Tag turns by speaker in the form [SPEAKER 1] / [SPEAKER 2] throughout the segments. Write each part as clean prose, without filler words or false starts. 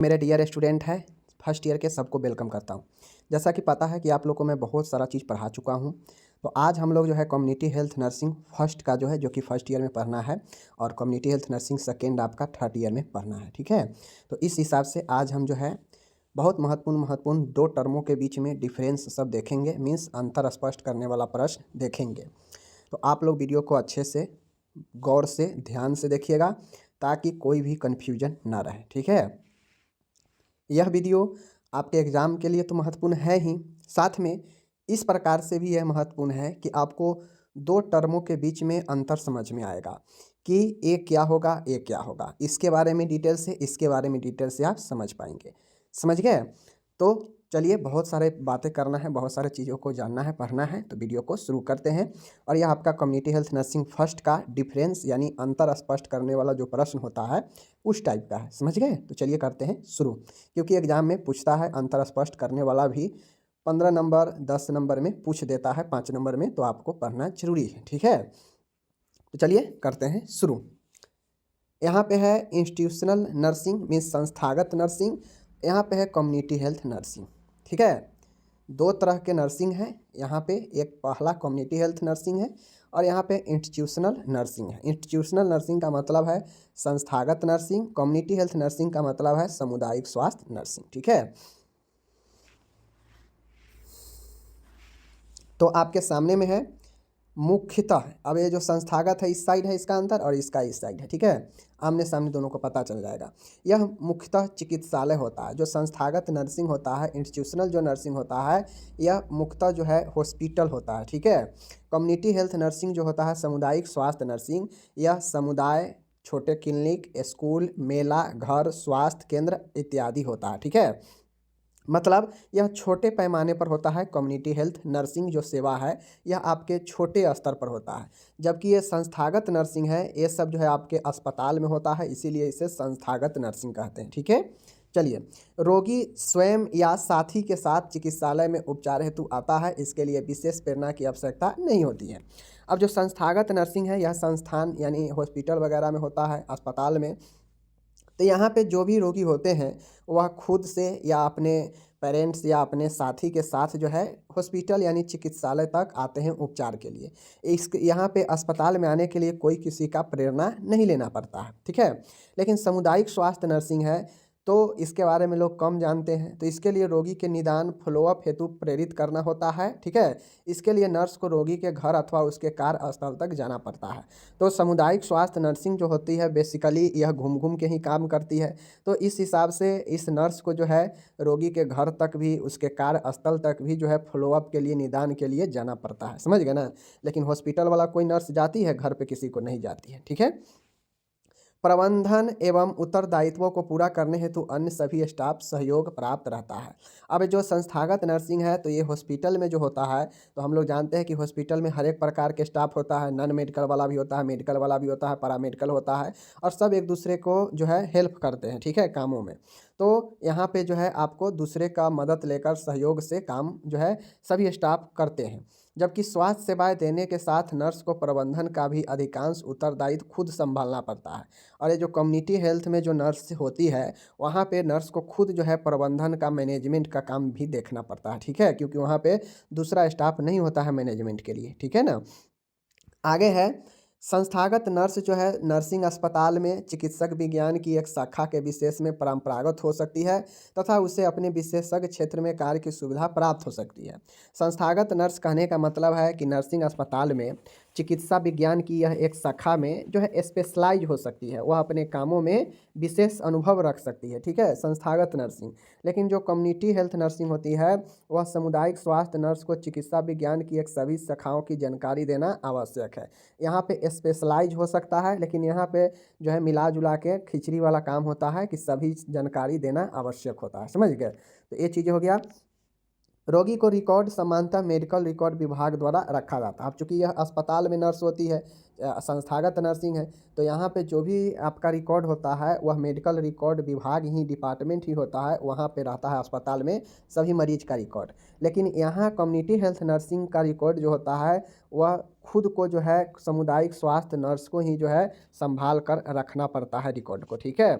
[SPEAKER 1] मेरे dear student है first year के सबको वेलकम करता हूँ। जैसा कि पता है कि आप लोग को मैं बहुत सारा चीज़ पढ़ा चुका हूँ। तो आज हम लोग जो है कम्युनिटी हेल्थ नर्सिंग फर्स्ट का जो है जो कि फर्स्ट ईयर में पढ़ना है और कम्युनिटी हेल्थ नर्सिंग सेकेंड आपका थर्ड ईयर में पढ़ना है। ठीक है, तो इस हिसाब से आज हम जो है बहुत महत्वपूर्ण दो टर्मों के बीच में डिफरेंस सब देखेंगे, मीन्स अंतर स्पष्ट करने वाला प्रश्न देखेंगे। तो आप लोग वीडियो को अच्छे से गौर से ध्यान से देखिएगा ताकि कोई भी कन्फ्यूजन ना रहे। ठीक है, यह वीडियो आपके एग्ज़ाम के लिए तो महत्वपूर्ण है ही, साथ में इस प्रकार से भी यह महत्वपूर्ण है कि आपको दो टर्मों के बीच में अंतर समझ में आएगा कि एक क्या होगा एक क्या होगा। इसके बारे में डिटेल से इसके बारे में डिटेल से आप समझ पाएंगे। समझ गए? तो चलिए, बहुत सारे बातें करना है, बहुत सारे चीज़ों को जानना है, पढ़ना है, तो वीडियो को शुरू करते हैं। और यह आपका कम्युनिटी हेल्थ नर्सिंग फर्स्ट का डिफरेंस यानी अंतर स्पष्ट करने वाला जो प्रश्न होता है उस टाइप का है। समझ गए? तो चलिए करते हैं शुरू, क्योंकि एग्जाम में पूछता है अंतर स्पष्ट करने वाला भी 15 नंबर 10 नंबर में पूछ देता है, 5 नंबर में, तो आपको पढ़ना जरूरी है। ठीक है, तो चलिए करते हैं शुरू। यहाँ पे है इंस्टीट्यूशनल नर्सिंग मीन्स संस्थागत नर्सिंग, यहाँ पे है कम्युनिटी हेल्थ नर्सिंग। ठीक है, दो तरह के नर्सिंग है यहाँ पे, एक पहला कम्युनिटी हेल्थ नर्सिंग है और यहाँ पे इंस्टीट्यूशनल नर्सिंग है। इंस्टीट्यूशनल नर्सिंग का मतलब है संस्थागत नर्सिंग, कम्युनिटी हेल्थ नर्सिंग का मतलब है सामुदायिक स्वास्थ्य नर्सिंग। ठीक है, तो आपके सामने में है मुख्यतः, अब ये जो संस्थागत है इस साइड है इसका अंतर और इसका इस साइड है। ठीक है, आमने सामने दोनों को पता चल जाएगा। यह मुख्यतः चिकित्सालय होता है। जो संस्थागत नर्सिंग होता है, इंस्टीट्यूशनल जो नर्सिंग होता है, यह मुख्यतः जो है हॉस्पिटल होता है। ठीक है, कम्युनिटी हेल्थ नर्सिंग जो होता है सामुदायिक स्वास्थ्य नर्सिंग, यह समुदाय, छोटे क्लिनिक, स्कूल, मेला, घर, स्वास्थ्य केंद्र इत्यादि होता है। ठीक है, मतलब यह छोटे पैमाने पर होता है। कम्युनिटी हेल्थ नर्सिंग जो सेवा है यह आपके छोटे स्तर पर होता है, जबकि ये संस्थागत नर्सिंग है, ये सब जो है आपके अस्पताल में होता है, इसीलिए इसे संस्थागत नर्सिंग कहते हैं। ठीक है, चलिए, रोगी स्वयं या साथी के साथ चिकित्सालय में उपचार हेतु आता है, इसके लिए विशेष प्रेरणा की आवश्यकता नहीं होती है। अब जो संस्थागत नर्सिंग है यह संस्थान यानी हॉस्पिटल वगैरह में होता है, अस्पताल में। तो यहाँ पे जो भी रोगी होते हैं वह खुद से या अपने पेरेंट्स या अपने साथी के साथ जो है हॉस्पिटल यानी चिकित्सालय तक आते हैं उपचार के लिए। इस यहाँ पे अस्पताल में आने के लिए कोई किसी का प्रेरणा नहीं लेना पड़ता है। ठीक है, लेकिन सामुदायिक स्वास्थ्य नर्सिंग है तो इसके बारे में लोग कम जानते हैं। तो इसके लिए रोगी के निदान फॉलोअप हेतु प्रेरित करना होता है। ठीक है, इसके लिए नर्स को रोगी के घर अथवा उसके कार्यस्थल तक जाना पड़ता है। तो सामुदायिक स्वास्थ्य नर्सिंग जो होती है बेसिकली यह घूम घूम के ही काम करती है। तो इस हिसाब से इस नर्स को जो है रोगी के घर तक भी, उसके कार्यस्थल तक भी जो है फॉलोअप के लिए, निदान के लिए जाना पड़ता है। समझ गए ना? लेकिन हॉस्पिटल वाला कोई नर्स जाती है, घर पे किसी को नहीं जाती है। ठीक है, प्रबंधन एवं उत्तरदायित्वों को पूरा करने हेतु अन्य सभी स्टाफ सहयोग प्राप्त रहता है। अब जो संस्थागत नर्सिंग है तो ये हॉस्पिटल में जो होता है, तो हम लोग जानते हैं कि हॉस्पिटल में हर एक प्रकार के स्टाफ होता है, नॉन मेडिकल वाला भी होता है, मेडिकल वाला भी होता है, पैरामेडिकल होता है, और सब एक दूसरे को जो है हेल्प करते हैं। ठीक है, कामों में। तो यहाँ पे जो है आपको दूसरे का मदद लेकर सहयोग से काम जो है सभी स्टाफ करते हैं, जबकि स्वास्थ्य सेवाएं देने के साथ नर्स को प्रबंधन का भी अधिकांश उत्तरदायित्व खुद संभालना पड़ता है। और ये जो कम्युनिटी हेल्थ में जो नर्स होती है वहाँ पे नर्स को खुद जो है प्रबंधन का, मैनेजमेंट का काम भी देखना पड़ता है। ठीक है, क्योंकि वहाँ पे दूसरा स्टाफ नहीं होता है मैनेजमेंट के लिए। ठीक है ना? आगे है संस्थागत नर्स जो है नर्सिंग अस्पताल में चिकित्सक विज्ञान की एक शाखा के विशेष में परंपरागत हो सकती है तथा उसे अपने विशेषज्ञ क्षेत्र में कार्य की सुविधा प्राप्त हो सकती है। संस्थागत नर्स कहने का मतलब है कि नर्सिंग अस्पताल में चिकित्सा विज्ञान की यह एक शाखा में जो है स्पेशलाइज हो सकती है, वह अपने कामों में विशेष अनुभव रख सकती है। ठीक है, संस्थागत नर्सिंग। लेकिन जो कम्युनिटी हेल्थ नर्सिंग होती है वह सामुदायिक स्वास्थ्य नर्स को चिकित्सा विज्ञान की एक सभी शाखाओं की जानकारी देना आवश्यक है। यहाँ पे स्पेशलाइज हो सकता है, लेकिन यहाँ पे जो है मिला जुला के खिचड़ी वाला काम होता है कि सभी जानकारी देना आवश्यक होता है। समझ गए? तो ये चीज़ हो गया। रोगी को रिकॉर्ड सामान्यतः मेडिकल रिकॉर्ड विभाग द्वारा रखा जाता है। अब चूँकि यह अस्पताल में नर्स होती है, संस्थागत नर्सिंग है, तो यहाँ पे जो भी आपका रिकॉर्ड होता है वह मेडिकल रिकॉर्ड विभाग ही, डिपार्टमेंट ही होता है, वहाँ पे रहता है अस्पताल में सभी मरीज का रिकॉर्ड। लेकिन यहाँ कम्युनिटी हेल्थ नर्सिंग का रिकॉर्ड जो होता है वह खुद को जो है सामुदायिक स्वास्थ्य नर्स को ही जो है संभाल कर रखना पड़ता है रिकॉर्ड को। ठीक है,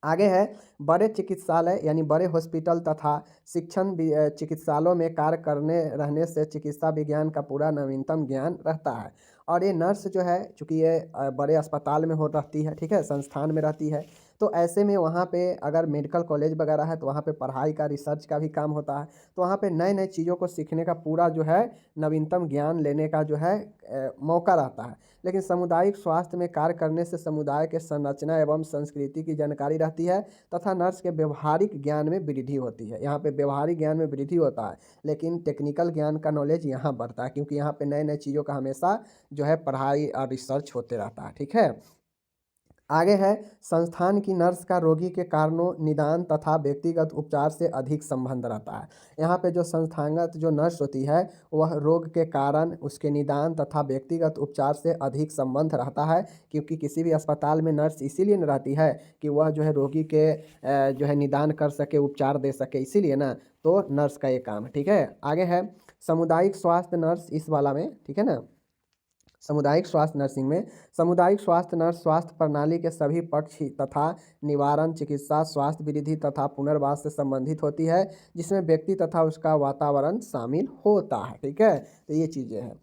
[SPEAKER 1] आगे है बड़े चिकित्सालय यानी बड़े हॉस्पिटल तथा चिकित्सालयों में कार्य करने रहने से चिकित्सा विज्ञान का पूरा नवीनतम ज्ञान रहता है। और ये नर्स जो है चूँकि ये बड़े अस्पताल में हो रहती है, ठीक है, संस्थान में रहती है, तो ऐसे में वहाँ पे अगर मेडिकल कॉलेज वगैरह है तो वहाँ पे पढ़ाई का रिसर्च का भी काम होता है। तो वहाँ पे नए नए चीज़ों को सीखने का पूरा जो है नवीनतम ज्ञान लेने का जो है मौका रहता है। लेकिन सामुदायिक स्वास्थ्य में कार्य करने से समुदाय के संरचना एवं संस्कृति की जानकारी रहती है तथा नर्स के व्यवहारिक ज्ञान में वृद्धि होती है। यहाँ पे व्यवहारिक ज्ञान में वृद्धि होता है, लेकिन टेक्निकल ज्ञान का नॉलेज यहाँ बढ़ता है, क्योंकि यहाँ पे नए नए चीज़ों का हमेशा जो है पढ़ाई और रिसर्च होते रहता है। ठीक है, आगे है संस्थान की नर्स का रोगी के कारणों निदान तथा व्यक्तिगत उपचार से अधिक संबंध रहता है। यहाँ पे जो संस्थागत जो नर्स होती है वह रोग के कारण उसके निदान तथा व्यक्तिगत उपचार से अधिक संबंध रहता है, क्योंकि किसी भी अस्पताल में नर्स इसीलिए न रहती है कि वह जो है रोगी के जो है निदान कर सके, उपचार दे सके, इसीलिए ना तो नर्स का ये काम है। ठीक है, आगे है सामुदायिक स्वास्थ्य नर्स इस वाला में, ठीक है ना, सामुदायिक स्वास्थ्य नर्सिंग में सामुदायिक स्वास्थ्य नर्स स्वास्थ्य प्रणाली के सभी पक्ष तथा निवारण, चिकित्सा, स्वास्थ्य वृद्धि तथा पुनर्वास से संबंधित होती है, जिसमें व्यक्ति तथा उसका वातावरण शामिल होता है। ठीक है, तो ये चीज़ें हैं,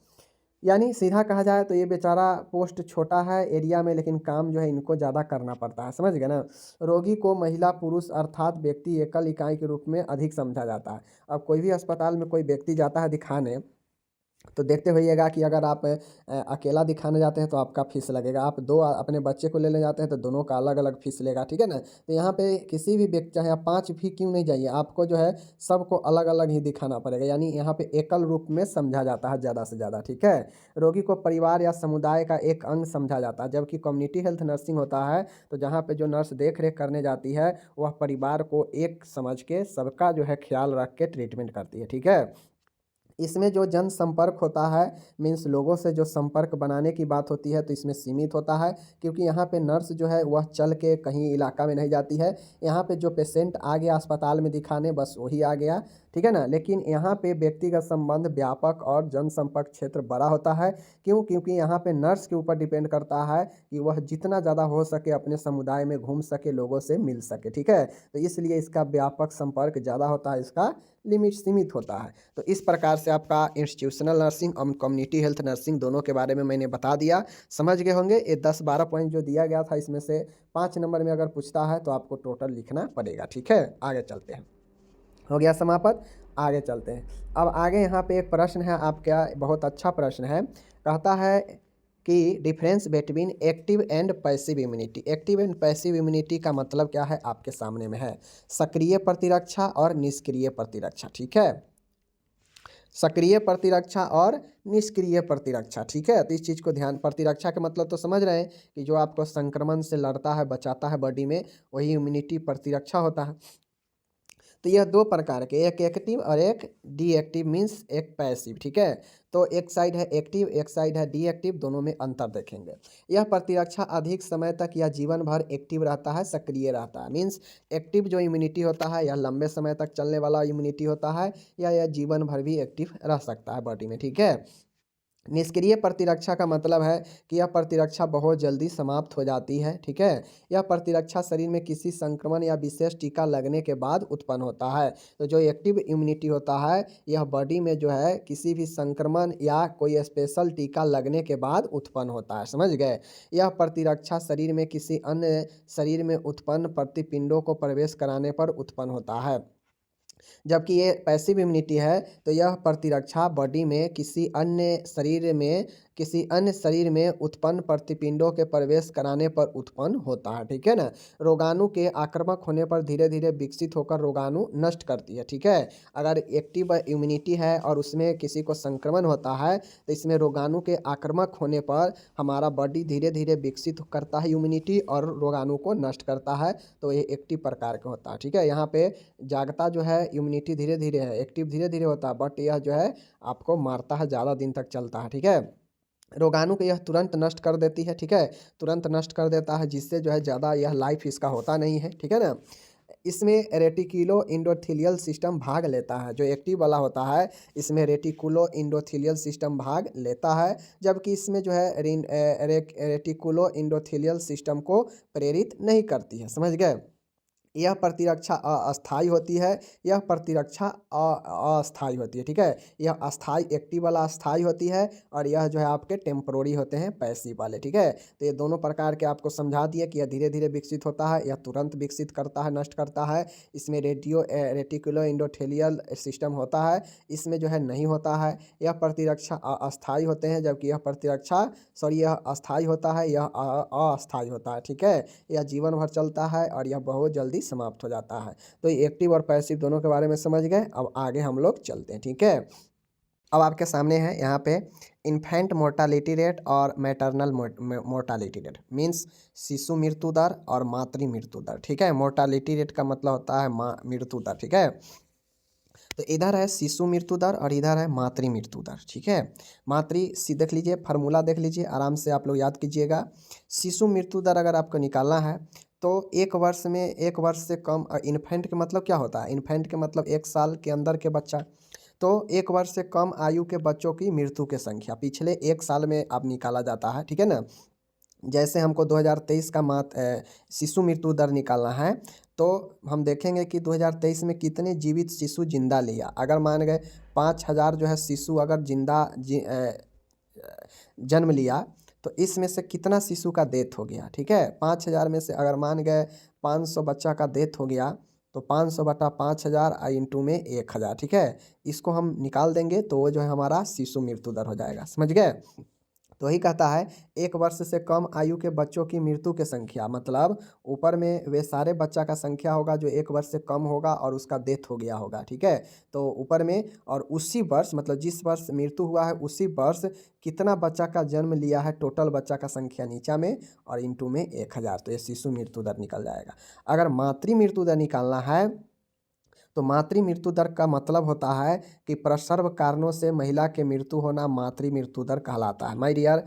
[SPEAKER 1] यानी सीधा कहा जाए तो ये बेचारा पोस्ट छोटा है एरिया में, लेकिन काम जो है इनको ज़्यादा करना पड़ता है। समझ गए ना। रोगी को महिला पुरुष अर्थात व्यक्ति एकल इकाई के रूप में अधिक समझा जाता है। अब कोई भी अस्पताल में कोई व्यक्ति जाता है दिखाने, तो देखते होइएगा कि अगर आप अकेला दिखाने जाते हैं तो आपका फ़ीस लगेगा, आप दो अपने बच्चे को लेने जाते हैं तो दोनों का अलग अलग फ़ीस लेगा। ठीक है ना। तो यहाँ पे किसी भी व्यक्ति चाहे आप 5 भी क्यों नहीं जाइए, आपको जो है सबको अलग अलग ही दिखाना पड़ेगा, यानी यहाँ पे एकल रूप में समझा जाता है ज़्यादा से ज़्यादा। ठीक है, रोगी को परिवार या समुदाय का एक अंग समझा जाता है, जबकि कम्युनिटी हेल्थ नर्सिंग होता है तो जहाँ पे जो नर्स देख रेख करने जाती है वह परिवार को एक समझ के सबका जो है ख्याल रख के ट्रीटमेंट करती है। ठीक है, इसमें जो जनसंपर्क होता है, मीन्स लोगों से जो संपर्क बनाने की बात होती है, तो इसमें सीमित होता है, क्योंकि यहाँ पे नर्स जो है वह चल के कहीं इलाका में नहीं जाती है। यहाँ पे जो पेशेंट आ गया अस्पताल में दिखाने, बस वही आ गया। ठीक है ना। लेकिन यहाँ पे व्यक्तिगत संबंध व्यापक और जनसंपर्क क्षेत्र बड़ा होता है। क्यों? क्योंकि यहाँ पे नर्स के ऊपर डिपेंड करता है कि वह जितना ज़्यादा हो सके अपने समुदाय में घूम सके, लोगों से मिल सके। ठीक है, तो इसलिए इसका व्यापक संपर्क ज़्यादा होता है, इसका लिमिट सीमित होता है। तो इस प्रकार से आपका इंस्टीट्यूशनल नर्सिंग और कम्युनिटी हेल्थ नर्सिंग दोनों के बारे में मैंने बता दिया, समझ गए होंगे। ये 10-12 पॉइंट जो दिया गया था, इसमें से 5 नंबर में अगर पूछता है तो आपको टोटल लिखना पड़ेगा। ठीक है, आगे चलते हैं। हो गया समाप्त, आगे चलते हैं। अब आगे यहाँ पे एक प्रश्न है आपका, बहुत अच्छा प्रश्न है। कहता है कि difference between active and passive immunity. Active and passive immunity का मतलब क्या है आपके सामने में है, सक्रिय प्रतिरक्षा और निष्क्रिय प्रतिरक्षा। ठीक है, सक्रिय प्रतिरक्षा और निष्क्रिय प्रतिरक्षा। ठीक है, तो इस चीज़ को ध्यान, प्रतिरक्षा का मतलब तो समझ रहे हैं कि जो आपको संक्रमण से लड़ता है, बचाता है बॉडी में, वही इम्यूनिटी प्रतिरक्षा होता है। तो यह दो प्रकार के, एक एक्टिव और एक डीएक्टिव, मीन्स एक पैसिव। ठीक है, तो एक साइड है एक्टिव, एक साइड है डीएक्टिव, दोनों में अंतर देखेंगे। यह प्रतिरक्षा अधिक समय तक या जीवन भर एक्टिव रहता है, सक्रिय रहता है। मीन्स एक्टिव जो इम्यूनिटी होता है यह लंबे समय तक चलने वाला इम्यूनिटी होता है, या यह जीवन भर भी एक्टिव रह सकता है बॉडी में। ठीक है, निष्क्रिय प्रतिरक्षा का मतलब है कि यह प्रतिरक्षा बहुत जल्दी समाप्त हो जाती है। ठीक है, यह प्रतिरक्षा शरीर में किसी संक्रमण या विशेष टीका लगने के बाद उत्पन्न होता है। तो जो एक्टिव इम्यूनिटी होता है यह बॉडी में जो है किसी भी संक्रमण या कोई स्पेशल टीका लगने के बाद उत्पन्न होता है, समझ गए। यह प्रतिरक्षा शरीर में किसी अन्य शरीर में उत्पन्न प्रतिपिंडों को प्रवेश कराने पर उत्पन्न होता है। जबकि ये पैसिव इम्यूनिटी है तो यह प्रतिरक्षा बॉडी में किसी अन्य शरीर में उत्पन्न प्रतिपिंडों के प्रवेश कराने पर उत्पन्न होता है। ठीक है ना। रोगाणु के आक्रामक होने पर धीरे धीरे विकसित होकर रोगाणु नष्ट करती है। ठीक है, अगर एक्टिव इम्यूनिटी है और उसमें किसी को संक्रमण होता है तो इसमें रोगाणु के आक्रामक होने पर हमारा बॉडी धीरे धीरे विकसित करता है इम्यूनिटी और रोगाणु को नष्ट करता है, तो ये एक्टिव प्रकार का होता है। ठीक है, यहाँ पे जागता जो है इम्यूनिटी धीरे धीरे है, एक्टिव धीरे धीरे होता है, बट यह जो है आपको मारता है, ज़्यादा दिन तक चलता है। ठीक है, रोगाणु को यह तुरंत नष्ट कर देती है। ठीक है, तुरंत नष्ट कर देता है, जिससे जो है ज़्यादा यह लाइफ इसका होता नहीं है। ठीक है ना। इसमें रेटिकुलो इंडोथेलियल सिस्टम भाग लेता है, जो एक्टिव वाला होता है इसमें रेटिकुलो इंडोथेलियल सिस्टम भाग लेता है, जबकि इसमें जो है रेटिकुलो इंडोथेलियल सिस्टम को प्रेरित नहीं करती है, समझ गए। यह प्रतिरक्षा अस्थायी होती है, यह प्रतिरक्षा अस्थायी होती है, ठीक है। यह अस्थायी एक्टिव वाला अस्थायी होती है और यह जो है आपके टेम्परोरी होते हैं पैसिव वाले, ठीक है। तो ये दोनों प्रकार के आपको समझा दिए कि यह धीरे धीरे विकसित होता है, यह तुरंत विकसित करता है, नष्ट करता है। इसमें रेटिकुलो एंडोथेलियल सिस्टम होता है, इसमें जो है नहीं होता है। यह प्रतिरक्षा अस्थायी होते हैं, जबकि यह प्रतिरक्षा यह अस्थायी होता है, यह अस्थायी होता है, ठीक है। यह जीवन भर चलता है और यह बहुत जल्दी समाप्त हो जाता है। तो ये एक्टिव और पैसिव दोनों के बारे में समझ गए। अब आगे हम लोग चलते हैं, ठीक है। अब आपके सामने है यहाँ पे इन्फेंट मोर्टालिटी रेट और मैटरनल मोर्टालिटी रेट, मीन्स शिशु मृत्यु दर और मातृ मृत्यु दर, ठीक है। मोर्टालिटी रेट का मतलब होता है मृत्यु दर, ठीक है। तो इधर है शिशु मृत्यु दर और इधर है मातृ मृत्यु दर, ठीक है। देख लीजिए, फार्मूला देख लीजिए, आराम से आप लोग याद कीजिएगा। शिशु मृत्यु दर अगर आपको निकालना है तो 1 वर्ष में 1 वर्ष से कम, इन्फेंट के मतलब क्या होता है, इन्फेंट के मतलब 1 साल के अंदर के बच्चा। तो 1 वर्ष से कम आयु के बच्चों की मृत्यु की संख्या पिछले 1 साल में अब निकाला जाता है, ठीक है ना। जैसे हमको 2023 का शिशु मृत्यु दर निकालना है, तो हम देखेंगे कि 2023 में कितने जीवित शिशु जिंदा लिया। अगर मान गए 5,000 जो है शिशु अगर जन्म लिया, तो इसमें से कितना शिशु का डेथ हो गया, ठीक है। 5,000 में से अगर मान गए 500 बच्चा का डेथ हो गया, तो 500 बटा 5,000 इंटू में 1,000, ठीक है। इसको हम निकाल देंगे तो वो जो है हमारा शिशु मृत्यु दर हो जाएगा, समझ गए। तो वही कहता है 1 वर्ष से कम आयु के बच्चों की मृत्यु की संख्या, मतलब ऊपर में वे सारे बच्चा का संख्या होगा जो 1 वर्ष से कम होगा और उसका डेथ हो गया होगा, ठीक है। तो ऊपर में, और उसी वर्ष मतलब जिस वर्ष मृत्यु हुआ है उसी वर्ष कितना बच्चा का जन्म लिया है, टोटल बच्चा का संख्या नीचा में और इंटू में 1,000, तो ये शिशु मृत्यु दर निकल जाएगा। अगर मातृ मृत्यु दर निकालना है तो मातृ मृत्यु दर का मतलब होता है कि प्रसव कारणों से महिला के मृत्यु होना मातृ मृत्यु दर कहलाता है। माय डियर,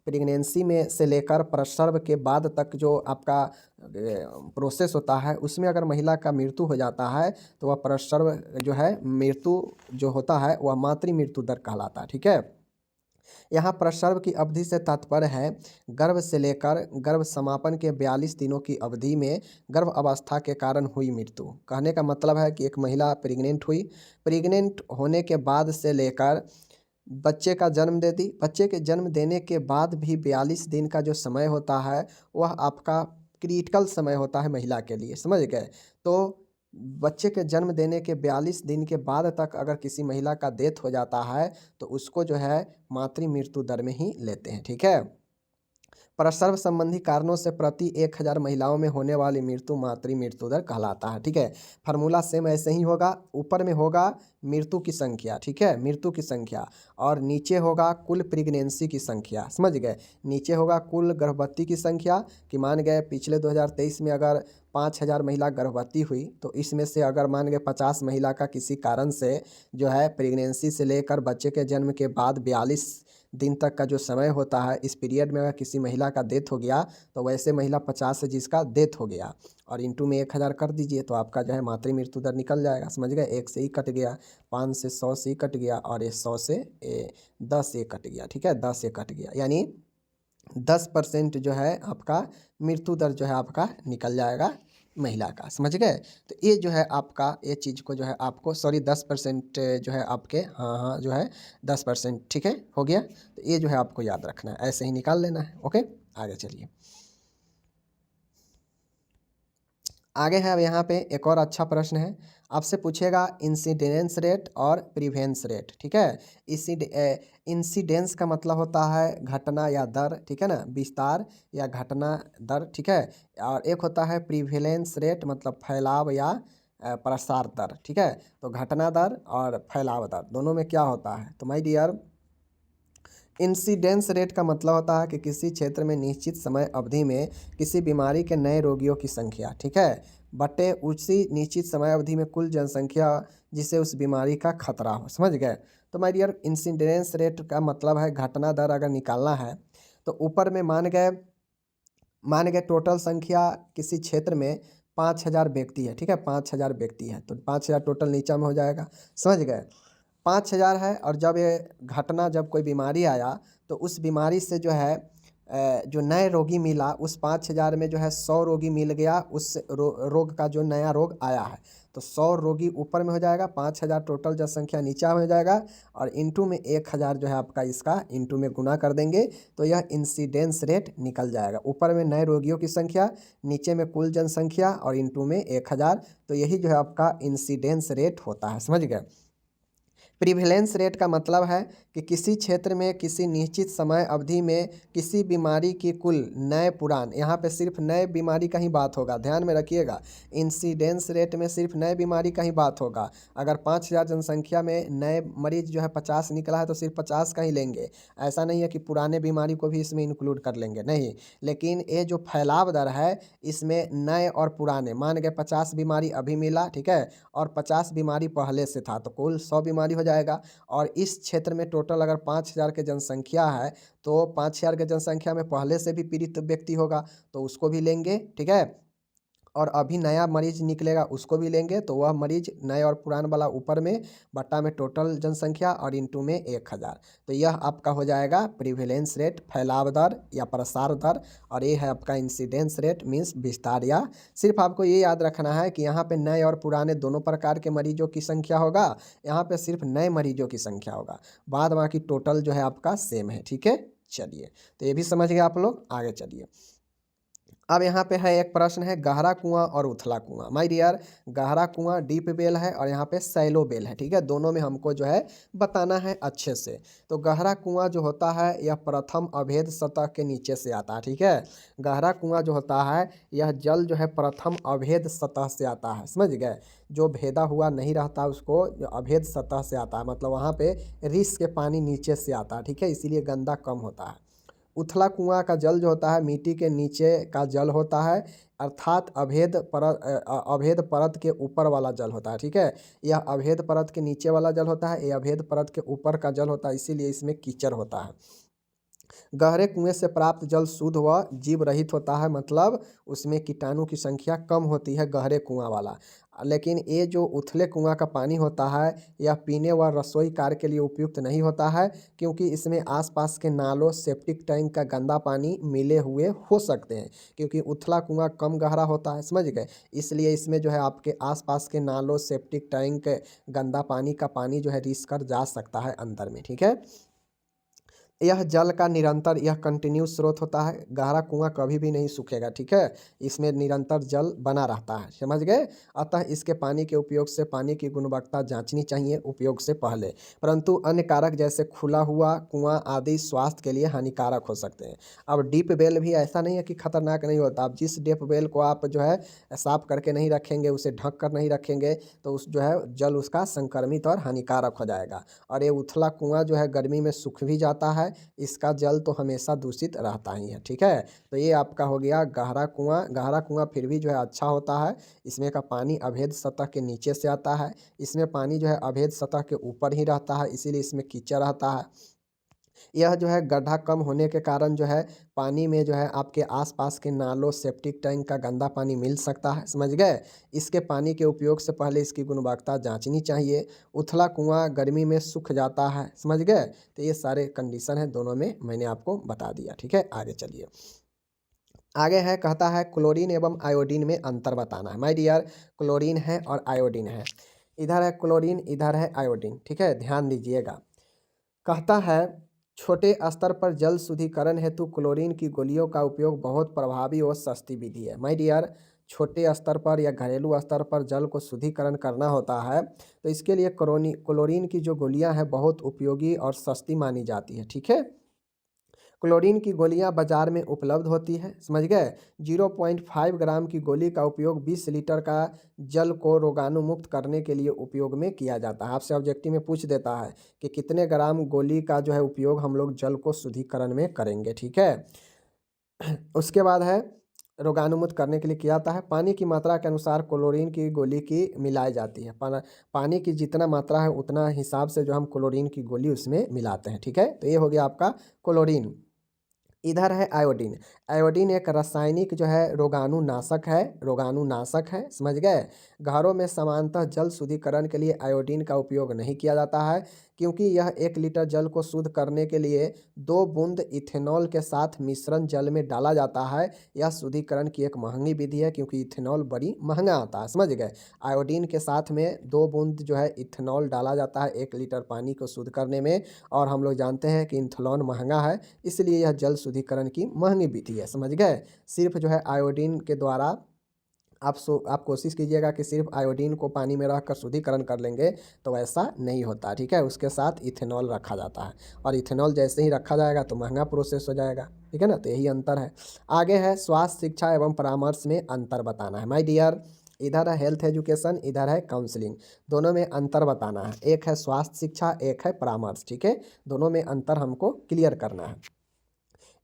[SPEAKER 1] प्रेगनेंसी में से लेकर प्रसव के बाद तक जो आपका प्रोसेस होता है, उसमें अगर महिला का मृत्यु हो जाता है तो वह प्रसव जो है मृत्यु जो होता है वह मातृ मृत्यु दर कहलाता है, ठीक है। यहाँ प्रसव की अवधि से तात्पर्य है गर्भ से लेकर गर्भ समापन के 42 दिनों की अवधि में गर्भ अवस्था के कारण हुई मृत्यु। कहने का मतलब है कि एक महिला प्रेग्नेंट हुई, प्रेग्नेंट होने के बाद से लेकर बच्चे का जन्म दे दी, बच्चे के जन्म देने के बाद भी 42 दिन का जो समय होता है वह आपका क्रिटिकल समय होता है महिला के लिए, समझ गए। तो बच्चे के जन्म देने के 42 दिन के बाद तक अगर किसी महिला का डेथ हो जाता है तो उसको जो है मातृ मृत्यु दर में ही लेते हैं, ठीक है। प्रसव संबंधी कारणों से प्रति 1,000 महिलाओं में होने वाली मृत्यु मातृ मृत्यु दर कहलाता है, ठीक है। फार्मूला सेम ऐसे ही होगा, ऊपर में होगा मृत्यु की संख्या, ठीक है, मृत्यु की संख्या, और नीचे होगा कुल प्रेगनेंसी की संख्या, समझ गए। नीचे होगा कुल गर्भवती की संख्या, कि मान गए पिछले 2023 में अगर 5,000 महिला गर्भवती हुई तो इसमें से अगर मान गए 50 महिला का किसी कारण से जो है प्रेगनेंसी से लेकर बच्चे के जन्म के बाद 42 दिन तक का जो समय होता है, इस पीरियड में अगर किसी महिला का डेथ हो गया तो वैसे महिला 50 से जिसका डेथ हो गया और इंटू में 1,000 कर दीजिए तो आपका जो है मातृ मृत्यु दर निकल जाएगा, समझ गए। 1 से ही कट गया, 5 से 100 से ही कट गया और ये 100 से 10 से कट गया, ठीक है, 10 से कट गया, यानी 10% जो है आपका मृत्यु दर जो है आपका निकल जाएगा महिला का, समझ गए। तो ये जो है आपका ये चीज़ को जो है आपको 10% जो है आपके हाँ जो है 10%, ठीक है, हो गया। तो ये जो है आपको याद रखना है, ऐसे ही निकाल लेना है, ओके। आगे चलिए, आगे है अब यहाँ पे एक और अच्छा प्रश्न है, आपसे पूछेगा इंसिडेंस रेट और प्रिवेंस रेट, ठीक है। इंसिडेंस का मतलब होता है घटना या दर, ठीक है ना, विस्तार या घटना दर, ठीक है। और एक होता है प्रिवेलेंस रेट, मतलब फैलाव या प्रसार दर, ठीक है। तो घटना दर और फैलाव दर दोनों में क्या होता है, तो माय डियर, इंसिडेंस रेट का मतलब होता है कि किसी क्षेत्र में निश्चित समय अवधि में किसी बीमारी के नए रोगियों की संख्या, ठीक है, बटे उसी निश्चित समय अवधि में कुल जनसंख्या जिसे उस बीमारी का खतरा हो, समझ गए। तो माय डियर, इंसिडेंस रेट का मतलब है घटना दर अगर निकालना है तो ऊपर में मान गए टोटल संख्या किसी क्षेत्र में 5,000 व्यक्ति है, ठीक है, 5,000 व्यक्ति है, तो 5,000 टोटल नीचा में हो जाएगा, समझ गए। 5,000 है और जब ये घटना, जब कोई बीमारी आया तो उस बीमारी से जो है जो नए रोगी मिला उस 5,000 में जो है 100 रोगी मिल गया, उस रोग का जो नया रोग आया है, तो 100 रोगी ऊपर में हो जाएगा, 5,000 टोटल जनसंख्या नीचा में हो जाएगा, और इंटू में 1,000 जो है आपका इसका इंटू में गुना कर देंगे, तो यह इंसिडेंस रेट निकल जाएगा। ऊपर में नए रोगियों की संख्या, नीचे में कुल जनसंख्या और इंटू में 1,000, तो यही जो है आपका इंसिडेंस रेट होता है। समझ गए। प्रिवेलेंस रेट का मतलब है कि किसी क्षेत्र में किसी निश्चित समय अवधि में किसी बीमारी की कुल नए पुरान, यहाँ पे सिर्फ नए बीमारी का ही बात होगा, ध्यान में रखिएगा। इंसिडेंस रेट में सिर्फ नए बीमारी का ही बात होगा। अगर 5,000 जनसंख्या में नए मरीज जो है 50 निकला है तो सिर्फ 50 का ही लेंगे, ऐसा नहीं है कि पुराने बीमारी को भी इसमें इंक्लूड कर लेंगे, नहीं। लेकिन ये जो फैलाव दर है इसमें नए और पुराने, मान गए 50 बीमारी अभी मिला, ठीक है, और 50 बीमारी पहले से था, तो कुल 100 बीमारी हो जाएगा। और इस क्षेत्र में टोटल अगर 5,000 के जनसंख्या है तो 5,000 के जनसंख्या में पहले से भी पीड़ित व्यक्ति होगा तो उसको भी लेंगे, ठीक है, और अभी नया मरीज निकलेगा उसको भी लेंगे, तो वह मरीज नए और पुरान वाला ऊपर में बट्टा में टोटल जनसंख्या और इंटू में 1,000, तो यह आपका हो जाएगा प्रिवेलेंस रेट, फैलाव दर या प्रसार दर, और ये है आपका इंसिडेंस रेट मीन्स विस्तार। या सिर्फ आपको ये याद रखना है कि यहाँ पे नए और पुराने दोनों प्रकार के मरीजों की संख्या होगा, यहाँ पे सिर्फ नए मरीजों की संख्या होगा, बाद बाकी टोटल जो है आपका सेम है, ठीक है। चलिए, तो ये भी समझ गए आप लोग, आगे चलिए। अब यहाँ पे है एक प्रश्न है, गहरा कुआं और उथला कुआं। माय डियर, गहरा कुआं डीप वेल है और यहाँ पे सैलो वेल है, ठीक है, दोनों में हमको जो है बताना है अच्छे से। तो गहरा कुआं जो होता है यह प्रथम अभेद सतह के नीचे से आता है, ठीक है। गहरा कुआं जो होता है यह जल जो है प्रथम अभेद सतह से आता है, समझ गए, जो भेदा हुआ नहीं रहता उसको अभेद सतह से आता है, मतलब वहाँ पे रिस के पानी नीचे से आता है, ठीक है, इसीलिए गंदा कम होता है। उथला कुआं का जल जो होता है मिट्टी के नीचे का जल होता है, अर्थात अभेद परत के ऊपर वाला जल होता है, ठीक है। यह अभेद परत के नीचे वाला जल होता है, यह अभेद परत के ऊपर का जल होता है, इसीलिए इसमें कीचड़ होता है। गहरे कुएं से प्राप्त जल शुद्ध व जीव रहित होता है, मतलब उसमें कीटाणु की संख्या कम होती है गहरे कुआं वाला। लेकिन ये जो उथले कुआं का पानी होता है यह पीने व रसोई कार्य के लिए उपयुक्त नहीं होता है, क्योंकि इसमें आसपास के नालों सेप्टिक टैंक का गंदा पानी मिले हुए हो सकते हैं, क्योंकि उथला कुआं कम गहरा होता है, समझ गए, इसलिए इसमें जो है आपके आसपास के नालों सेप्टिक टैंक गंदा पानी का पानी जो है रिस कर जा सकता है अंदर में, ठीक है। यह जल का निरंतर, यह कंटिन्यूस स्रोत होता है, गहरा कुआं कभी भी नहीं सूखेगा, ठीक है, इसमें निरंतर जल बना रहता है, समझ गए। अतः इसके पानी के उपयोग से पानी की गुणवत्ता जांचनी चाहिए उपयोग से पहले, परंतु अन्य कारक जैसे खुला हुआ कुआं आदि स्वास्थ्य के लिए हानिकारक हो सकते हैं। अब डीप वेल भी ऐसा नहीं है कि खतरनाक नहीं होता, अब जिस डीप वेल को आप जो है साफ करके नहीं रखेंगे, उसे ढक कर नहीं रखेंगे, तो उस जो है जल उसका संक्रमित और हानिकारक हो जाएगा। और ये उथला कुआं जो है गर्मी में सूख भी जाता है, इसका जल तो हमेशा दूषित रहता ही है, ठीक है। तो ये आपका हो गया गहरा कुआं। गहरा कुआं फिर भी जो है अच्छा होता है, इसमें का पानी अभेद सतह के नीचे से आता है, इसमें पानी जो है अभेद सतह के ऊपर ही रहता है, इसीलिए इसमें कीचड़ रहता है। यह जो है गड्ढा कम होने के कारण जो है पानी में जो है आपके आसपास के नालों सेप्टिक टैंक का गंदा पानी मिल सकता है, समझ गए। इसके पानी के उपयोग से पहले इसकी गुणवत्ता जांचनी चाहिए। उथला कुआं गर्मी में सूख जाता है, समझ गए। तो ये सारे कंडीशन है, दोनों में मैंने आपको बता दिया, ठीक है। आगे चलिए, आगे है, कहता है क्लोरीन एवं आयोडीन में अंतर बताना है। माय डियर, क्लोरीन है और आयोडीन है, इधर है क्लोरीन इधर है आयोडीन, ठीक है, ध्यान दीजिएगा। कहता है छोटे स्तर पर जल शुद्धिकरण हेतु क्लोरीन की गोलियों का उपयोग बहुत प्रभावी और सस्ती विधि है। माय डियर, छोटे स्तर पर या घरेलू स्तर पर जल को शुद्धिकरण करना होता है तो इसके लिए क्लोरीन की जो गोलियां हैं बहुत उपयोगी और सस्ती मानी जाती है, ठीक है। क्लोरीन की गोलियां बाजार में उपलब्ध होती है, समझ गए। 0.5 ग्राम की गोली का उपयोग 20 लीटर का जल को रोगाणुमुक्त करने के लिए उपयोग में किया जाता है। आपसे ऑब्जेक्टिव में पूछ देता है कि कितने ग्राम गोली का जो है उपयोग हम लोग जल को शुद्धिकरण में करेंगे, ठीक है। उसके बाद है रोगाणुमुक्त करने के लिए किया जाता है, पानी की मात्रा के अनुसार क्लोरीन की गोली की मिलाई जाती है। पानी की जितना मात्रा है उतना हिसाब से जो हम क्लोरीन की गोली उसमें मिलाते हैं, ठीक है। तो ये हो गया आपका क्लोरीन। इधर है आयोडीन। आयोडीन एक रासायनिक जो है रोगाणुनाशक है, रोगाणुनाशक है, समझ गए। घरों में सामान्यतः जल शुद्धिकरण के लिए आयोडीन का उपयोग नहीं किया जाता है, क्योंकि यह 1 लीटर जल को शुद्ध करने के लिए 2 बूंद इथेनॉल के साथ मिश्रण जल में डाला जाता है। यह शुद्धिकरण की एक महंगी विधि है क्योंकि इथेनॉल बड़ी महंगा आता है, समझ गए। आयोडीन के साथ में 2 बूंद जो है इथेनॉल डाला जाता है 1 लीटर पानी को शुद्ध करने में, और हम लोग जानते हैं कि इथेनॉल महंगा है, इसलिए यह जल शुद्धिकरण की महंगी विधि है, समझ गए। सिर्फ जो है आयोडीन के द्वारा आप कोशिश कीजिएगा कि सिर्फ आयोडीन को पानी में रख कर शुद्धिकरण कर लेंगे, तो ऐसा नहीं होता, ठीक है। उसके साथ इथेनॉल रखा जाता है, और इथेनॉल जैसे ही रखा जाएगा तो महंगा प्रोसेस हो जाएगा, ठीक है ना। तो यही अंतर है। आगे है स्वास्थ्य शिक्षा एवं परामर्श में अंतर बताना है। माय डियर, इधर है हेल्थ एजुकेशन, इधर है काउंसलिंग, दोनों में अंतर बताना है। एक है स्वास्थ्य शिक्षा, एक है परामर्श, ठीक है। दोनों में अंतर हमको क्लियर करना है।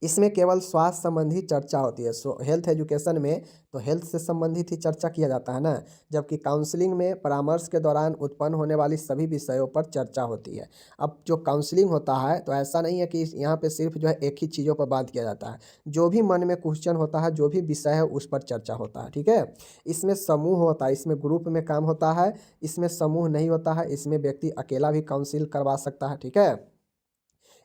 [SPEAKER 1] इसमें केवल स्वास्थ्य संबंधी चर्चा होती है। हेल्थ एजुकेशन में तो हेल्थ से संबंधित ही चर्चा किया जाता है ना, जबकि काउंसलिंग में परामर्श के दौरान उत्पन्न होने वाली सभी विषयों पर चर्चा होती है। अब जो काउंसलिंग होता है तो ऐसा नहीं है कि यहाँ पे सिर्फ जो है एक ही चीज़ों पर बात किया जाता है, जो भी मन में क्वेश्चन होता है, जो भी विषय है उस पर चर्चा होता है, ठीक है। इसमें समूह होता है, इसमें ग्रुप में काम होता है, इसमें समूह नहीं होता है, इसमें व्यक्ति अकेला भी काउंसिल करवा सकता है, ठीक है।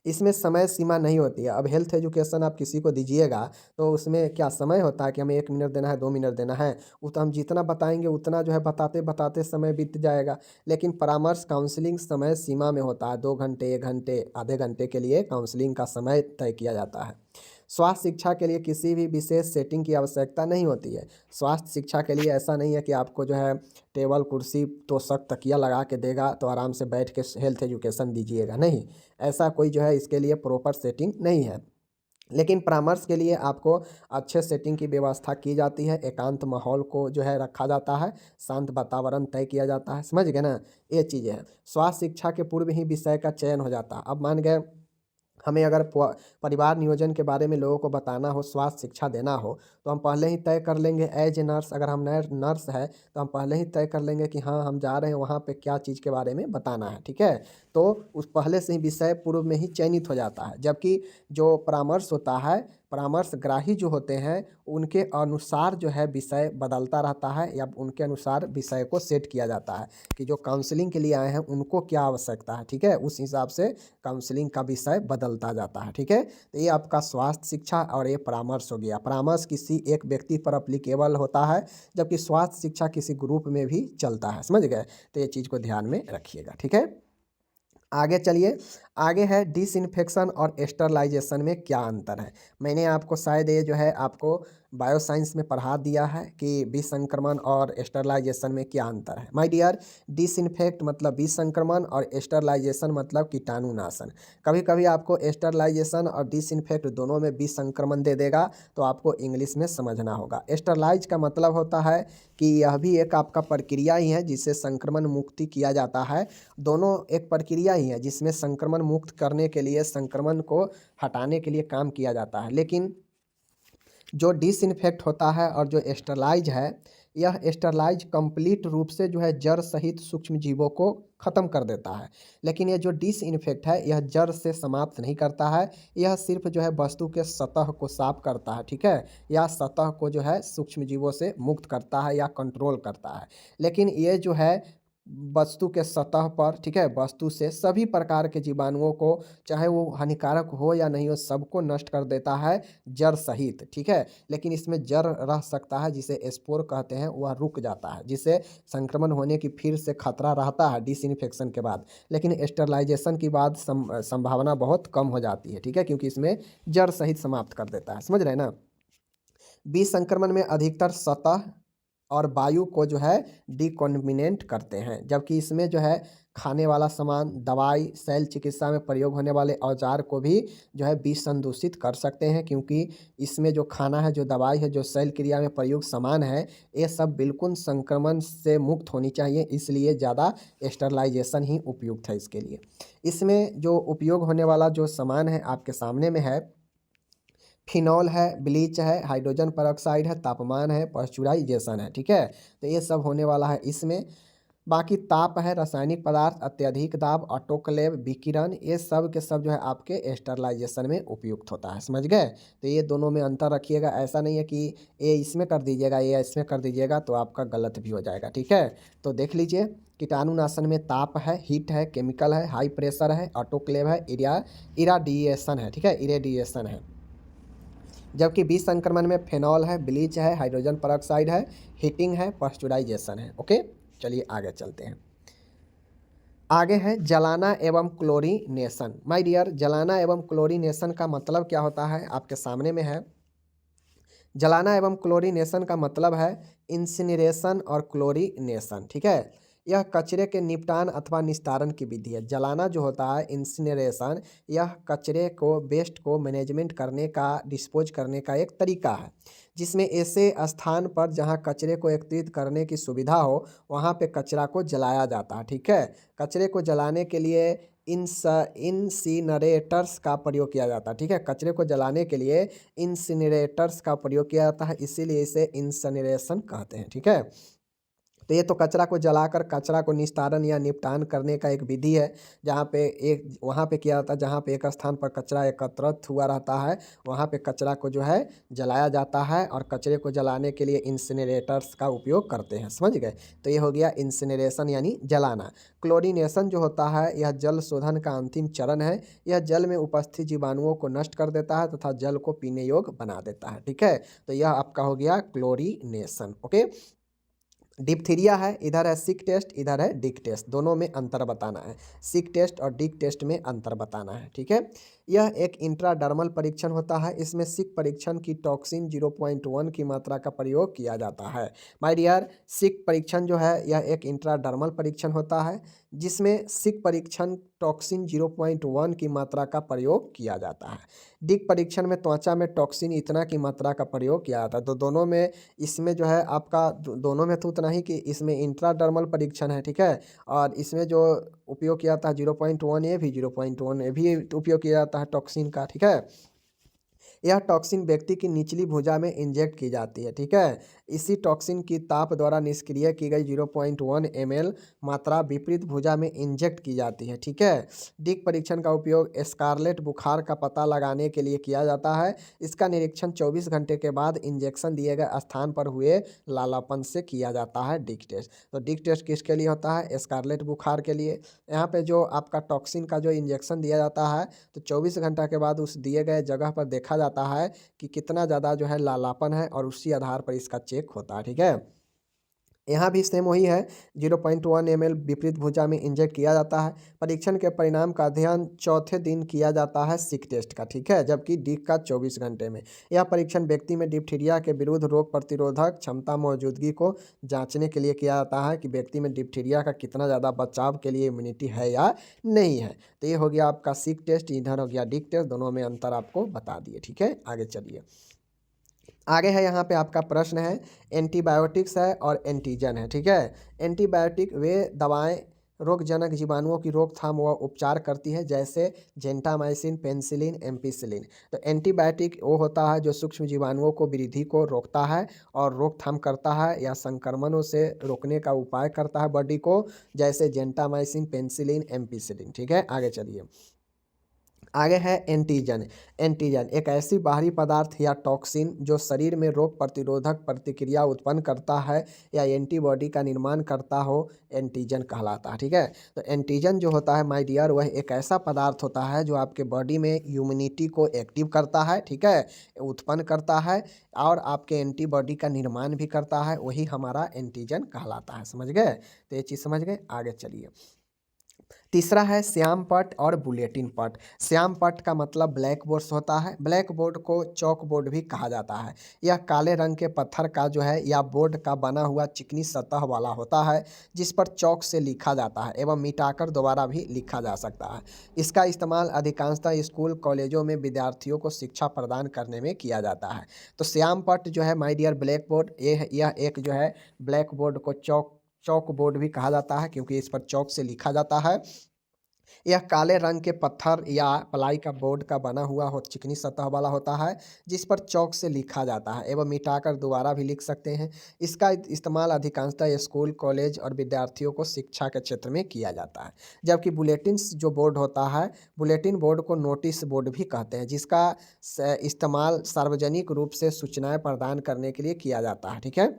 [SPEAKER 1] इसमें समय सीमा नहीं होती है। अब हेल्थ एजुकेशन आप किसी को दीजिएगा तो उसमें क्या समय होता है कि हमें 1 मिनट देना है, 2 मिनट देना है, वो तो हम जितना बताएंगे उतना जो है बताते बताते समय बीत जाएगा। लेकिन परामर्श काउंसलिंग समय सीमा में होता है, 2 घंटे, 1 घंटे, आधे घंटे के लिए काउंसलिंग का समय तय किया जाता है। स्वास्थ्य शिक्षा के लिए किसी भी विशेष सेटिंग की आवश्यकता नहीं होती है। स्वास्थ्य शिक्षा के लिए ऐसा नहीं है कि आपको जो है टेबल कुर्सी तोशक तकिया लगा के देगा तो आराम से बैठ के हेल्थ एजुकेशन दीजिएगा, नहीं, ऐसा कोई जो है इसके लिए प्रॉपर सेटिंग नहीं है। लेकिन परामर्श के लिए आपको अच्छे सेटिंग की व्यवस्था की जाती है, एकांत माहौल को जो है रखा जाता है, शांत वातावरण तय किया जाता है, समझ गए ना, ये चीज़ें हैं। स्वास्थ्य शिक्षा के पूर्व ही विषय का चयन हो जाता है। अब मान गए हमें अगर परिवार नियोजन के बारे में लोगों को बताना हो, स्वास्थ्य शिक्षा देना हो, तो हम पहले ही तय कर लेंगे एज ए नर्स, अगर हम नर्स है तो हम पहले ही तय कर लेंगे कि हाँ हम जा रहे हैं वहाँ पे क्या चीज़ के बारे में बताना है, ठीक है। तो उस पहले से ही विषय पूर्व में ही चयनित हो जाता है। जबकि जो परामर्श होता है, परामर्शग्राही जो होते हैं उनके अनुसार जो है विषय बदलता रहता है, या उनके अनुसार विषय को सेट किया जाता है कि जो काउंसलिंग के लिए आए हैं उनको क्या आवश्यकता है, ठीक है। उस हिसाब से काउंसलिंग का विषय बदलता जाता है, ठीक है। तो ये आपका स्वास्थ्य शिक्षा और ये परामर्श हो गया। परामर्श किसी एक व्यक्ति पर अप्लीकेबल होता है, जबकि स्वास्थ्य शिक्षा किसी ग्रुप में भी चलता है, समझ गए। तो ये चीज़ को ध्यान में रखिएगा, ठीक है। आगे चलिए, आगे है डिसइंफेक्शन और स्टरलाइजेशन में क्या अंतर है। मैंने आपको शायद ये जो है आपको बायोसाइंस में पढ़ा दिया है कि विसंक्रमण और स्टरलाइजेशन में क्या अंतर है। माय डियर, डिसइंफेक्ट मतलब विसंक्रमण और स्टरलाइजेशन मतलब कीटाणुनाशन। कभी कभी आपको स्टरलाइजेशन और डिसइंफेक्ट दोनों में विसंक्रमण दे देगा, तो आपको इंग्लिश में समझना होगा। स्टरलाइज का मतलब होता है कि यह भी एक आपका प्रक्रिया ही है जिससे संक्रमण मुक्ति किया जाता है। दोनों एक प्रक्रिया ही है जिसमें संक्रमण मुक्त करने के लिए, संक्रमण को हटाने के लिए काम किया जाता है। लेकिन जो डिसइंफेक्ट होता है और जो स्टरलाइज है, यह स्टरलाइज कंप्लीट रूप से जो है जड़ सहित सूक्ष्म जीवों को ख़त्म कर देता है। लेकिन ये जो डिसइंफेक्ट है यह जड़ से समाप्त नहीं करता है, यह सिर्फ जो है वस्तु के सतह को साफ करता है, ठीक है, या सतह को जो है सूक्ष्म जीवों से मुक्त करता है या कंट्रोल करता है। लेकिन ये जो है वस्तु के सतह पर, ठीक है, वस्तु से सभी प्रकार के जीवाणुओं को, चाहे वो हानिकारक हो या नहीं हो, सबको नष्ट कर देता है जड़ सहित, ठीक है। लेकिन इसमें जड़ रह सकता है जिसे स्पोर कहते हैं, वह रुक जाता है, जिससे संक्रमण होने की फिर से खतरा रहता है डिसइंफेक्शन के बाद। लेकिन स्टरलाइजेशन के बाद संभावना बहुत कम हो जाती है, ठीक है, क्योंकि इसमें जड़ सहित समाप्त कर देता है, समझ रहे हैं ना। विसंक्रमण में अधिकतर सतह और वायु को जो है डिकॉन्मिनेंट करते हैं, जबकि इसमें जो है खाने वाला सामान, दवाई, शैल चिकित्सा में प्रयोग होने वाले औजार को भी जो है विसंदूषित कर सकते हैं, क्योंकि इसमें जो खाना है, जो दवाई है, जो शैल क्रिया में प्रयुक्त सामान है, ये सब बिल्कुल संक्रमण से मुक्त होनी चाहिए, इसलिए ज़्यादा स्टरलाइजेशन ही उपयुक्त है इसके लिए। इसमें जो उपयोग होने वाला जो सामान है आपके सामने में है, फिनॉल है, ब्लीच है, हाइड्रोजन पेरोक्साइड है, तापमान है, पॉस्चुराइजेशन है, ठीक है। तो ये सब होने वाला है इसमें। बाकी ताप है, रासायनिक पदार्थ, अत्यधिक दाब, ऑटोक्लेव, विकिरण, ये सब के सब जो है आपके स्टरलाइजेशन में उपयुक्त होता है। समझ गए? तो ये दोनों में अंतर रखिएगा। ऐसा नहीं है कि ये इसमें कर दीजिएगा, ये इसमें कर दीजिएगा तो आपका गलत भी हो जाएगा। ठीक है, तो देख लीजिए, कीटाणुनाशन में ताप है, हीट है, केमिकल है, हाई प्रेशर है, ऑटोक्लेव है, इराडिएशन है। ठीक है, इरेडिएशन है। जबकि विष संक्रमण में फेनॉल है, ब्लीच है, हाइड्रोजन पेरोक्साइड है, हीटिंग है, पास्चुराइजेशन है। ओके, चलिए आगे चलते हैं। आगे है जलाना एवं क्लोरीनेशन। माय डियर, जलाना एवं क्लोरीनेशन का मतलब क्या होता है आपके सामने में है। जलाना एवं क्लोरीनेशन का मतलब है इंसिनरेशन और क्लोरीनेशन। ठीक है, यह कचरे के निपटान अथवा निस्तारण की विधि है। जलाना जो होता है, इंसिनरेशन, यह कचरे को, वेस्ट को मैनेजमेंट करने का, डिस्पोज करने का एक तरीका है, जिसमें ऐसे स्थान पर जहां कचरे को एकत्रित करने की सुविधा हो वहां पे कचरा को जलाया जाता है। ठीक है, कचरे को जलाने के लिए इंसिनरेटर्स का प्रयोग किया जाता है। ठीक है, कचरे को जलाने के लिए इंसिनरेटर्स का प्रयोग किया जाता है, इसीलिए इसे इंसिनरेशन कहते हैं। ठीक है, तो ये तो कचरा को जलाकर कचरा को निस्तारण या निपटान करने का एक विधि है, जहाँ पे एक वहाँ पे किया जाता है, जहाँ पे एक स्थान पर कचरा एकत्रित हुआ रहता है वहाँ पे कचरा को जो है जलाया जाता है, और कचरे को जलाने के लिए इंसिनरेटर्स का उपयोग करते हैं। समझ गए? तो ये हो गया इंसिनरेशन यानी जलाना। क्लोरीनेशन जो होता है, यह जल शोधन का अंतिम चरण है। यह जल में उपस्थित जीवाणुओं को नष्ट कर देता है तथा जल को पीने योग्य बना देता है। ठीक है, तो यह आपका हो गया क्लोरीनेशन। ओके, डिप्थीरिया है, इधर है सिक टेस्ट, इधर है डिक टेस्ट, दोनों में अंतर बताना है। सिक टेस्ट और डिक टेस्ट में अंतर बताना है। ठीक है, यह एक इंट्राडर्मल परीक्षण होता है। इसमें सिक परीक्षण की टॉक्सिन 0.1 की मात्रा का प्रयोग किया जाता है। माय डियर, सिक परीक्षण जो है यह एक इंट्राडर्मल परीक्षण होता है, जिसमें सिक परीक्षण टॉक्सिन 0.1 की मात्रा का प्रयोग किया जाता है। डिक परीक्षण में त्वचा में टॉक्सिन इतना की मात्रा का प्रयोग किया जाता है। तो दोनों में, इसमें जो है आपका दोनों में तो उतना ही कि इसमें इंट्राडर्मल परीक्षण है। ठीक है, और इसमें जो उपयोग किया जाता है 0.1, ये भी 0.1 ये भी उपयोग किया जाता है टॉक्सिन का। ठीक है, यह टॉक्सिन व्यक्ति की निचली भुजा में इंजेक्ट की जाती है। ठीक है, इसी टॉक्सिन की ताप द्वारा निष्क्रिय की गई 0.1 ml मात्रा विपरीत भुजा में इंजेक्ट की जाती है। ठीक है, डिक परीक्षण का उपयोग स्कारलेट बुखार का पता लगाने के लिए किया जाता है। इसका निरीक्षण 24 घंटे के बाद इंजेक्शन दिए गए स्थान पर हुए लालापन से किया जाता है। डिक टेस्ट, तो डिक टेस्ट किसके लिए होता है? स्कारलेट बुखार के लिए। यहाँ पे जो आपका टॉक्सिन का जो इंजेक्शन दिया जाता है, तो 24 घंटा के बाद उस दिए गए जगह पर देखा जाता है कि कितना ज़्यादा जो है लालापन है, और उसी आधार पर इसका चेक होता है। ठीक है, यहाँ भी सेम वही है, 0.1 ml विपरीत भुजा में इंजेक्ट किया जाता है। परीक्षण के परिणाम का अध्ययन चौथे दिन किया जाता है सिक टेस्ट का। ठीक है, जबकि डिक का 24 घंटे में। यह परीक्षण व्यक्ति में डिप्थीरिया के विरुद्ध रोग प्रतिरोधक क्षमता मौजूदगी को जांचने के लिए किया जाता है कि व्यक्ति में डिप्थीरिया का कितना ज़्यादा बचाव के लिए इम्यूनिटी है या नहीं है। तो ये हो गया आपका सिक टेस्ट, इधर हो गया डिक टेस्ट, दोनों में अंतर आपको बता दिए। ठीक है, आगे चलिए। आगे है यहाँ पे आपका प्रश्न है, एंटीबायोटिक्स है और एंटीजन है। ठीक है, एंटीबायोटिक वे दवाएं रोगजनक जीवाणुओं की रोकथाम व उपचार करती है, जैसे जेंटामाइसिन, पेनिसिलिन, एम्पिसिलिन। तो एंटीबायोटिक वो होता है जो सूक्ष्म जीवाणुओं को वृद्धि को रोकता है और रोकथाम करता है या संक्रमणों से रोकने का उपाय करता है बॉडी को, जैसे जेंटामाइसिन, पेनिसिलिन, एम्पिसिलिन। ठीक है, आगे चलिए। आगे है एंटीजन। एंटीजन एक ऐसी बाहरी पदार्थ या टॉक्सिन जो शरीर में रोग प्रतिरोधक प्रतिक्रिया उत्पन्न करता है या एंटीबॉडी का निर्माण करता हो, एंटीजन कहलाता है। ठीक है, तो एंटीजन जो होता है माय डियर, वह एक ऐसा पदार्थ होता है जो आपके बॉडी में इम्यूनिटी को एक्टिव करता है। ठीक है, उत्पन्न करता है और आपके एंटीबॉडी का निर्माण भी करता है, वही हमारा एंटीजन कहलाता है। समझ गए? तो ये चीज़ समझ गए, आगे चलिए। तीसरा है श्याम पट और बुलेटिन पट। श्याम पट का मतलब ब्लैक बोर्ड्स होता है। ब्लैक बोर्ड को चौक बोर्ड भी कहा जाता है। यह काले रंग के पत्थर का जो है या बोर्ड का बना हुआ चिकनी सतह वाला होता है, जिस पर चौक से लिखा जाता है एवं मिटाकर दोबारा भी लिखा जा सकता है। इसका इस्तेमाल अधिकांशतः स्कूल कॉलेजों में विद्यार्थियों को शिक्षा प्रदान करने में किया जाता है। तो श्याम पट जो है माय डियर ब्लैक बोर्ड, यह एक जो है ब्लैक बोर्ड को चौक बोर्ड भी कहा जाता है, क्योंकि इस पर चौक से लिखा जाता है। यह काले रंग के पत्थर या प्लाई का बोर्ड का बना हुआ हो चिकनी सतह वाला होता है जिस पर चौक से लिखा जाता है एवं मिटाकर दोबारा भी लिख सकते हैं। इसका इस्तेमाल अधिकांशतः स्कूल कॉलेज और विद्यार्थियों को शिक्षा के क्षेत्र में किया जाता है। जबकि बुलेटिन जो बोर्ड होता है, बुलेटिन बोर्ड को नोटिस बोर्ड भी कहते हैं, जिसका इस्तेमाल सार्वजनिक रूप से सूचनाएं प्रदान करने के लिए किया जाता है। ठीक है,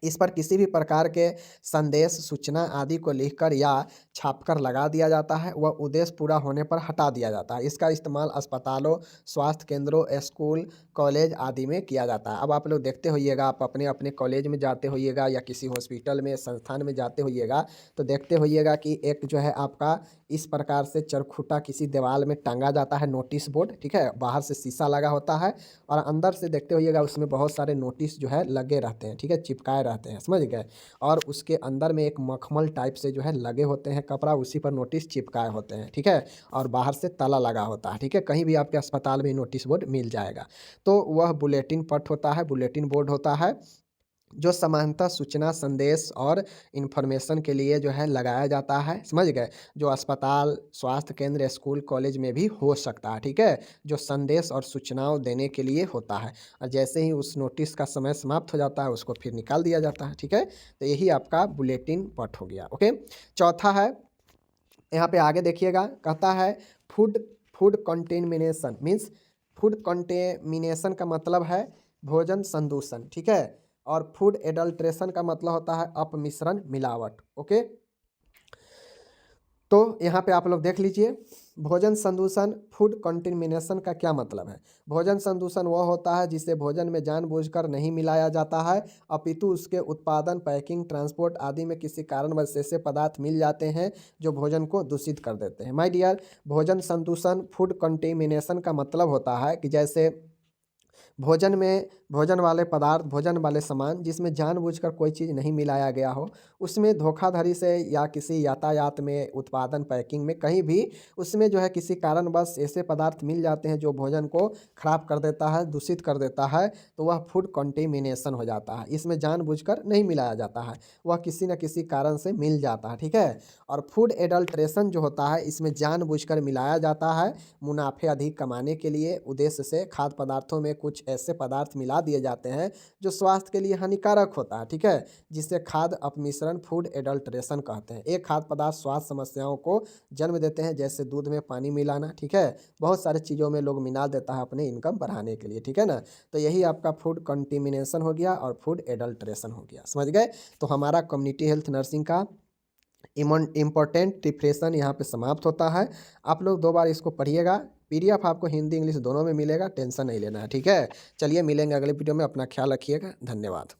[SPEAKER 1] इस पर किसी भी प्रकार के संदेश, सूचना आदि को लिखकर या छापकर लगा दिया जाता है। वह उद्देश्य पूरा होने पर हटा दिया जाता है। इसका इस्तेमाल अस्पतालों, स्वास्थ्य केंद्रों, स्कूल, कॉलेज आदि में किया जाता है। अब आप लोग देखते होइएगा, आप अपने अपने कॉलेज में जाते होइएगा या किसी हॉस्पिटल में, संस्थान में जाते होइएगा तो देखते होइएगा कि एक जो है आपका इस प्रकार से चरखुटा किसी दीवार में टांगा जाता है, नोटिस बोर्ड। ठीक है, बाहर से शीशा लगा होता है और अंदर से देखते होइएगा उसमें बहुत सारे नोटिस जो है लगे रहते हैं। ठीक है, चिपकाए रहते हैं, समझ गए। और उसके अंदर में एक मखमल टाइप से जो है लगे होते हैं कपड़ा, उसी पर नोटिस चिपकाए होते हैं। ठीक है, और बाहर से ताला लगा होता है। ठीक है, कहीं भी आपके अस्पताल में नोटिस बोर्ड मिल जाएगा। तो वह बुलेटिन पट होता है, बुलेटिन बोर्ड होता है, जो सामान्यतः सूचना, संदेश और इन्फॉर्मेशन के लिए जो है लगाया जाता है, समझ गए। जो अस्पताल, स्वास्थ्य केंद्र, स्कूल, कॉलेज में भी हो सकता है। ठीक है, जो संदेश और सूचनाओं देने के लिए होता है और जैसे ही उस नोटिस का समय समाप्त हो जाता है उसको फिर निकाल दिया जाता है। ठीक है, तो यही आपका बुलेटिन पट हो गया। ओके, चौथा है, यहाँ पे आगे देखिएगा, कहता है food food contamination means, food contamination का मतलब है भोजन संदूषण। ठीक है, और फूड एडल्ट्रेशन का मतलब होता है अपमिश्रण, मिलावट। ओके, तो यहाँ पे आप लोग देख लीजिए, भोजन संदूषण, फूड कंटेमिनेशन का क्या मतलब है। भोजन संदूषण वह होता है जिसे भोजन में जानबूझकर नहीं मिलाया जाता है, अपितु उसके उत्पादन, पैकिंग, ट्रांसपोर्ट आदि में किसी कारणवश ऐसे पदार्थ मिल जाते हैं जो भोजन को दूषित कर देते हैं। माय डियर, भोजन संदूषण, फूड कंटेमिनेशन का मतलब होता है कि जैसे भोजन में, भोजन वाले पदार्थ, भोजन वाले सामान जिसमें जानबूझकर कोई चीज़ नहीं मिलाया गया हो, उसमें धोखाधड़ी से या किसी यातायात में, उत्पादन, पैकिंग में, कहीं भी उसमें जो है किसी कारणवश ऐसे पदार्थ मिल जाते हैं जो भोजन को खराब कर देता है, दूषित कर देता है, तो वह फूड कंटेमिनेशन हो जाता है। इसमें जानबूझकर नहीं मिलाया जाता है, वह किसी न किसी कारण से मिल जाता है। ठीक है, और फूड एडल्ट्रेशन जो होता है, इसमें जानबूझकर मिलाया जाता है मुनाफे अधिक कमाने के लिए, उद्देश्य से खाद्य पदार्थों में कुछ ऐसे पदार्थ मिला दिए जाते हैं जो स्वास्थ्य के लिए हानिकारक होता है। ठीक है, जिसे खाद्य अपमिश्रण, फूड एडल्ट्रेशन कहते हैं। एक खाद्य पदार्थ स्वास्थ्य समस्याओं को जन्म देते हैं, जैसे दूध में पानी मिलाना। ठीक है, बहुत सारी चीज़ों में लोग मिला देता है अपने इनकम बढ़ाने के लिए। ठीक है ना, तो यही आपका फूड कंटेमिनेशन हो गया और फूड एडल्ट्रेशन हो गया, समझ गए। तो हमारा कम्युनिटी हेल्थ नर्सिंग का इम्पोर्टेंट डिप्रेशन यहाँ पे समाप्त होता है। आप लोग 2 बार इसको पढ़िएगा, पीडीएफ आपको हिंदी इंग्लिश दोनों में मिलेगा, टेंशन नहीं लेना है। ठीक है, चलिए मिलेंगे अगले वीडियो में, अपना ख्याल रखिएगा, धन्यवाद।